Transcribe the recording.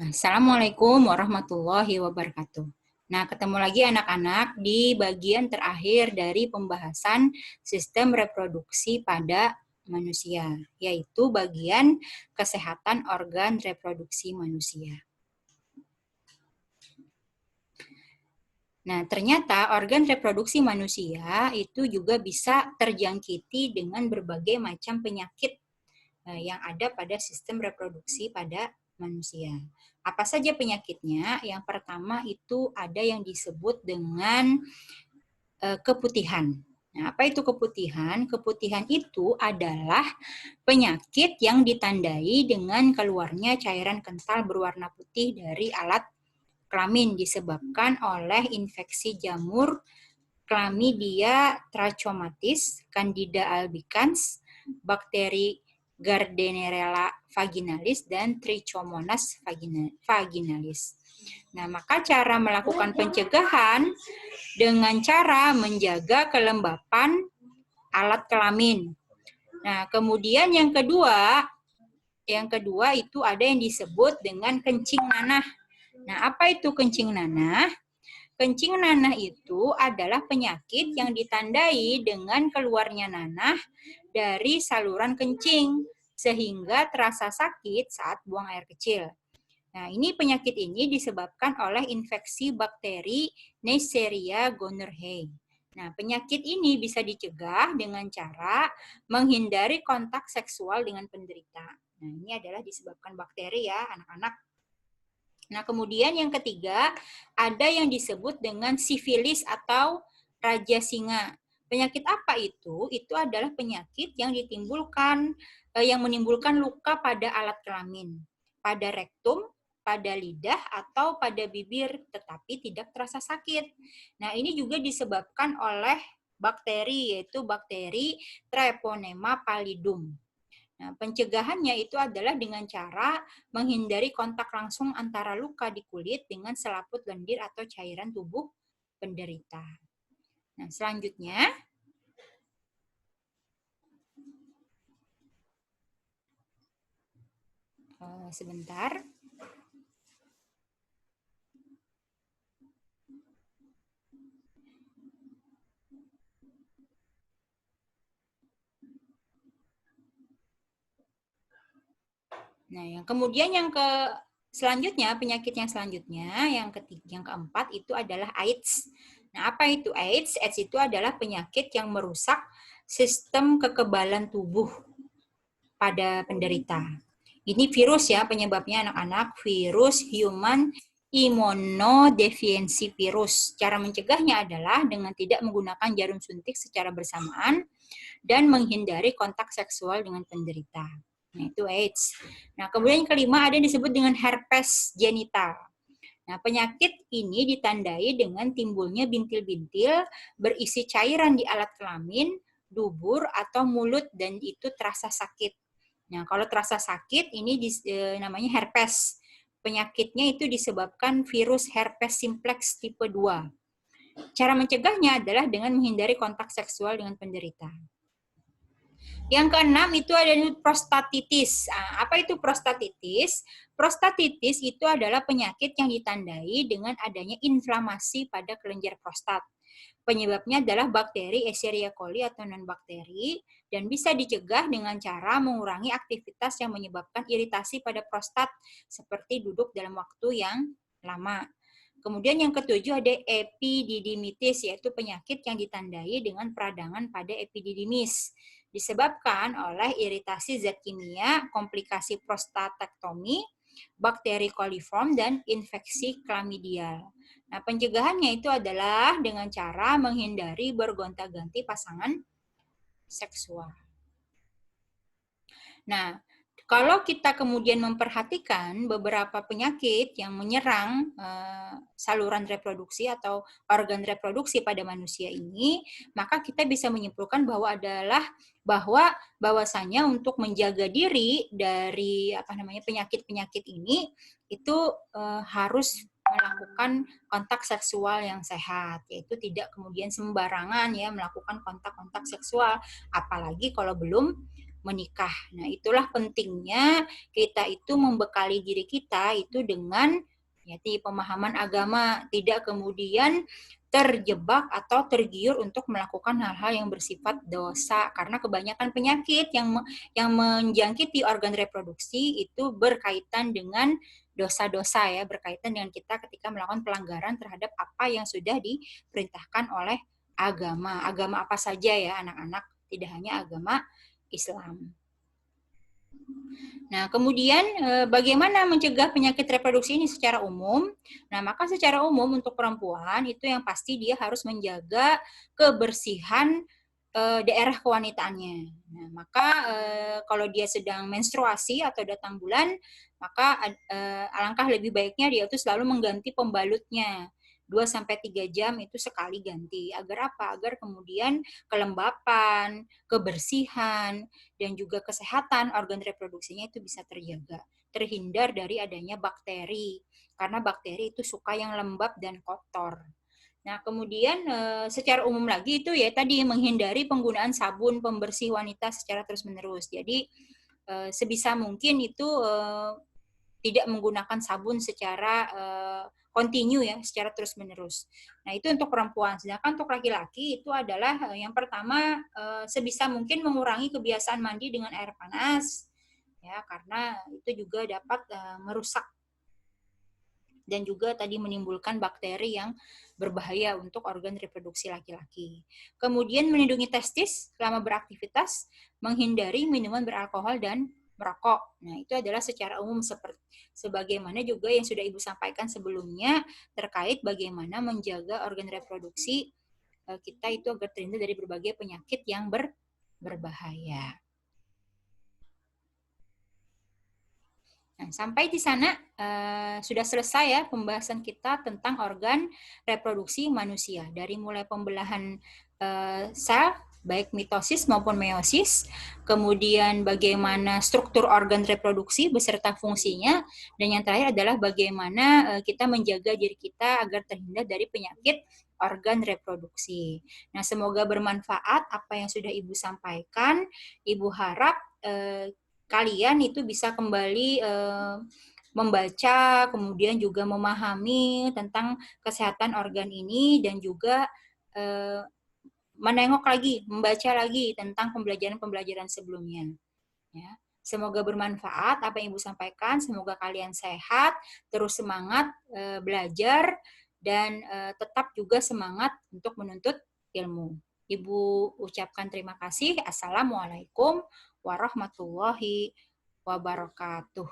Assalamualaikum warahmatullahi wabarakatuh. Nah, ketemu lagi anak-anak di bagian terakhir dari pembahasan sistem reproduksi pada manusia, yaitu bagian kesehatan organ reproduksi manusia. Nah, ternyata organ reproduksi manusia itu juga bisa terjangkiti dengan berbagai macam penyakit yang ada pada sistem reproduksi pada manusia. Apa saja penyakitnya? Yang pertama itu ada yang disebut dengan keputihan. Nah, apa itu keputihan? Keputihan itu adalah penyakit yang ditandai dengan keluarnya cairan kental berwarna putih dari alat kelamin disebabkan oleh infeksi jamur Chlamydia trachomatis, Candida albicans, bakteri Gardnerella vaginalis, dan Trichomonas vaginalis. Nah, maka cara melakukan pencegahan dengan cara menjaga kelembapan alat kelamin. Nah, kemudian yang kedua itu ada yang disebut dengan kencing nanah. Nah, apa itu kencing nanah? Kencing nanah itu adalah penyakit yang ditandai dengan keluarnya nanah dari saluran kencing, sehingga terasa sakit saat buang air kecil. Nah, penyakit ini disebabkan oleh infeksi bakteri Neisseria gonorrhoeae. Nah, penyakit ini bisa dicegah dengan cara menghindari kontak seksual dengan penderita. Nah, ini adalah disebabkan bakteri ya, anak-anak. Nah, kemudian yang ketiga, ada yang disebut dengan sifilis atau raja singa. Penyakit apa itu? Itu adalah penyakit yang menimbulkan luka pada alat kelamin, pada rektum, pada lidah, atau pada bibir, tetapi tidak terasa sakit. Nah, ini juga disebabkan oleh bakteri, yaitu bakteri Treponema pallidum. Nah, pencegahannya itu adalah dengan cara menghindari kontak langsung antara luka di kulit dengan selaput lendir atau cairan tubuh penderita. Nah, selanjutnya, sebentar. Nah, selanjutnya, penyakit yang selanjutnya, yang keempat itu adalah AIDS. Nah, apa itu AIDS? AIDS itu adalah penyakit yang merusak sistem kekebalan tubuh pada penderita. Ini virus ya penyebabnya anak-anak, virus human immunodeficiency virus. Cara mencegahnya adalah dengan tidak menggunakan jarum suntik secara bersamaan dan menghindari kontak seksual dengan penderita. Nah, itu AIDS. Nah, kemudian yang kelima ada yang disebut dengan herpes genital. Nah, penyakit ini ditandai dengan timbulnya bintil-bintil berisi cairan di alat kelamin, dubur, atau mulut, dan itu terasa sakit. Nah, kalau terasa sakit, ini namanya herpes. Penyakitnya itu disebabkan virus herpes simplex tipe 2. Cara mencegahnya adalah dengan menghindari kontak seksual dengan penderita. Yang keenam itu ada prostatitis. Nah, apa itu prostatitis? Prostatitis itu adalah penyakit yang ditandai dengan adanya inflamasi pada kelenjar prostat. Penyebabnya adalah bakteri Escherichia coli atau non-bakteri dan bisa dicegah dengan cara mengurangi aktivitas yang menyebabkan iritasi pada prostat seperti duduk dalam waktu yang lama. Kemudian yang ketujuh ada epididimitis, yaitu penyakit yang ditandai dengan peradangan pada epididymis disebabkan oleh iritasi zat kimia, komplikasi prostatektomi, bakteri coliform, dan infeksi klamidial. Nah, pencegahannya itu adalah dengan cara menghindari bergonta-ganti pasangan seksual. Nah, kalau kita kemudian memperhatikan beberapa penyakit yang menyerang saluran reproduksi atau organ reproduksi pada manusia ini, maka kita bisa menyimpulkan bahwasanya untuk menjaga diri dari penyakit-penyakit ini itu harus melakukan kontak seksual yang sehat, yaitu tidak kemudian sembarangan ya melakukan kontak-kontak seksual, apalagi kalau belum menikah. Nah, itulah pentingnya kita itu membekali diri kita itu dengan pemahaman agama, tidak kemudian terjebak atau tergiur untuk melakukan hal-hal yang bersifat dosa, karena kebanyakan penyakit yang menjangkiti organ reproduksi itu berkaitan dengan dosa-dosa ya, berkaitan dengan kita ketika melakukan pelanggaran terhadap apa yang sudah diperintahkan oleh agama. Agama apa saja ya anak-anak, tidak hanya agama Islam. Nah, kemudian bagaimana mencegah penyakit reproduksi ini secara umum? Nah, maka secara umum untuk perempuan itu yang pasti dia harus menjaga kebersihan daerah kewanitaannya. Nah, maka kalau dia sedang menstruasi atau datang bulan, maka alangkah lebih baiknya dia itu selalu mengganti pembalutnya. 2-3 jam itu sekali ganti. Agar apa? Agar kemudian kelembapan, kebersihan, dan juga kesehatan organ reproduksinya itu bisa terjaga. Terhindar dari adanya bakteri. Karena bakteri itu suka yang lembab dan kotor. Nah, kemudian secara umum lagi itu ya tadi menghindari penggunaan sabun pembersih wanita secara terus-menerus. Jadi sebisa mungkin itu tidak menggunakan sabun secara kontinu ya, secara terus-menerus. Nah, itu untuk perempuan. Sedangkan untuk laki-laki itu adalah yang pertama sebisa mungkin mengurangi kebiasaan mandi dengan air panas ya, karena itu juga dapat merusak dan juga tadi menimbulkan bakteri yang berbahaya untuk organ reproduksi laki-laki. Kemudian melindungi testis selama beraktivitas, menghindari minuman beralkohol dan merokok. Nah, itu adalah secara umum sebagaimana juga yang sudah Ibu sampaikan sebelumnya terkait bagaimana menjaga organ reproduksi kita itu agar terhindar dari berbagai penyakit yang berbahaya. Nah, sampai di sana sudah selesai ya pembahasan kita tentang organ reproduksi manusia. Dari mulai pembelahan sel, baik mitosis maupun meiosis, kemudian bagaimana struktur organ reproduksi beserta fungsinya, dan yang terakhir adalah bagaimana kita menjaga diri kita agar terhindar dari penyakit organ reproduksi. Nah, semoga bermanfaat apa yang sudah Ibu sampaikan. Ibu harap kalian itu bisa kembali membaca, kemudian juga memahami tentang kesehatan organ ini, dan juga menengok lagi, membaca lagi tentang pembelajaran-pembelajaran sebelumnya. Ya. Semoga bermanfaat apa yang Ibu sampaikan, semoga kalian sehat, terus semangat belajar, dan tetap juga semangat untuk menuntut ilmu. Ibu ucapkan terima kasih. Assalamualaikum warahmatullahi wabarakatuh.